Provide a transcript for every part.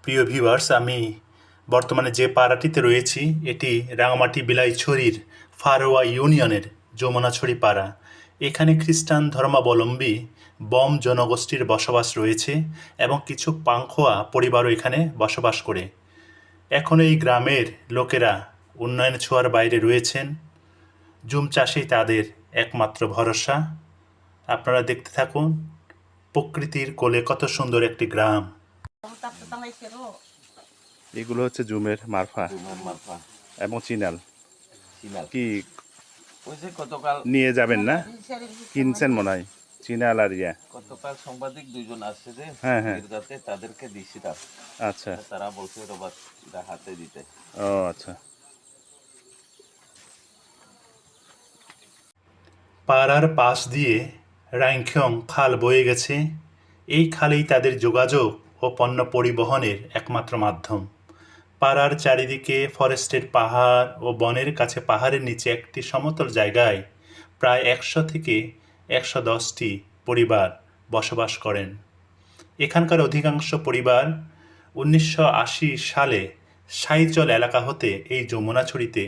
প্রিয় ভিউয়ার্স, আমি বর্তমানে যে পাড়াটিতে রয়েছি এটি রাঙামাটি বিলাইছড়ির ফারোয়া ইউনিয়নের যমুনাছড়ি পাড়া। এখানে খ্রিস্টান ধর্মাবলম্বী বম জনগোষ্ঠীর বসবাস রয়েছে এবং কিছু পাংখোয়া পরিবারও এখানে বসবাস করে। এখন এই গ্রামের লোকেরা উন্নয়ন ছোঁয়ার বাইরে রয়েছেন। জুম চাষেই তাদের একমাত্র ভরসা। আপনারা দেখতে থাকুন প্রকৃতির কোলে কত সুন্দর একটি গ্রাম। এগুলো হচ্ছে জুমের মারফা এবং চিনাল কি গতকাল নিয়ে যাবেন না? কিনছেন মনে হয় চিনাল আর ইয়া। গতকাল সাংবাদিক দুইজন আসছে যে হ্যাঁ হ্যাঁ মির্জাতে তাদেরকে দিছিলাম। আচ্ছা তারা বলছে রোবট হাতে দিতে। ও আচ্ছা। পাড়ার পাশ দিয়ে রাইংখ্যং খাল বয়ে গেছে। এই খালেই তাদের যোগাযোগ ও পণ্য পরিবহনের একমাত্র মাধ্যম। পাড়ার চারিদিকে ফরেস্টের পাহাড় ও বনের কাছে পাহাড়ের নিচে একটি সমতল জায়গায় প্রায় 100 থেকে 110টি পরিবার বসবাস করেন। এখানকার অধিকাংশ পরিবার 1980 সালে সাইচল এলাকা হতে এই যমুনাছড়িতে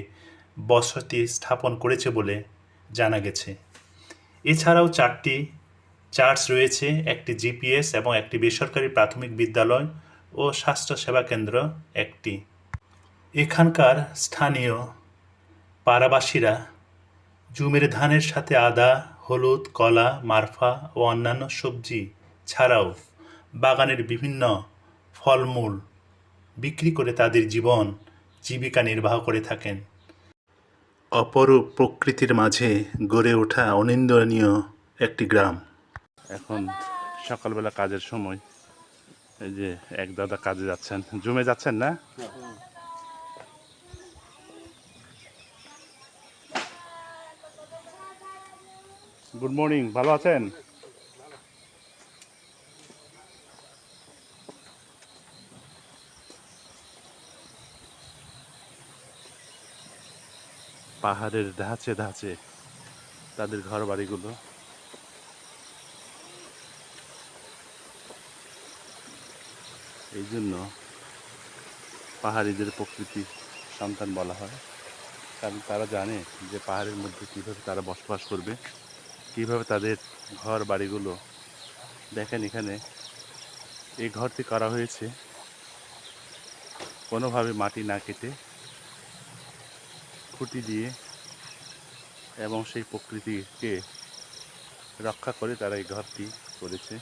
বসতি স্থাপন করেছে বলে জানা গেছে। এছাড়াও 4টি চার্চ রয়েছে, একটি জিপিএস এবং একটি বেসরকারি প্রাথমিক বিদ্যালয় ও স্বাস্থ্যসেবা কেন্দ্র একটি। এখানকার স্থানীয় পাড়াবাসীরা জুমের ধানের সাথে আদা, হলুদ, কলা, মারফা ও অন্যান্য সবজি ছাড়াও বাগানের বিভিন্ন ফলমূল বিক্রি করে তাদের জীবিকা নির্বাহ করে থাকেন। অপরূপ প্রকৃতির মাঝে গড়ে ওঠা অনিন্দনীয় একটি গ্রাম। এখন সকালবেলা কাজের সময়। এই যে এক দাদা কাজে যাচ্ছেন, জুমে যাচ্ছেন না? গুড মর্নিং, ভালো আছেন? পাহাড়ের ধাঁচে ধাঁচে তাদের ঘর বাড়িগুলো। এই জন্য পাহাড়িদের প্রকৃতি সন্তান বলা হয়, কারণ তারা জানে যে পাহাড়ের মধ্যে কীভাবে তারা বসবাস করবে, কীভাবে তাদের ঘর বাড়িগুলো। দেখেন এখানে এই ঘরটি করা হয়েছে কোনোভাবে মাটি না কেটে, খুঁটি দিয়ে, এবং সেই প্রকৃতিকে রক্ষা করে তারা এই ঘরটি করেছে।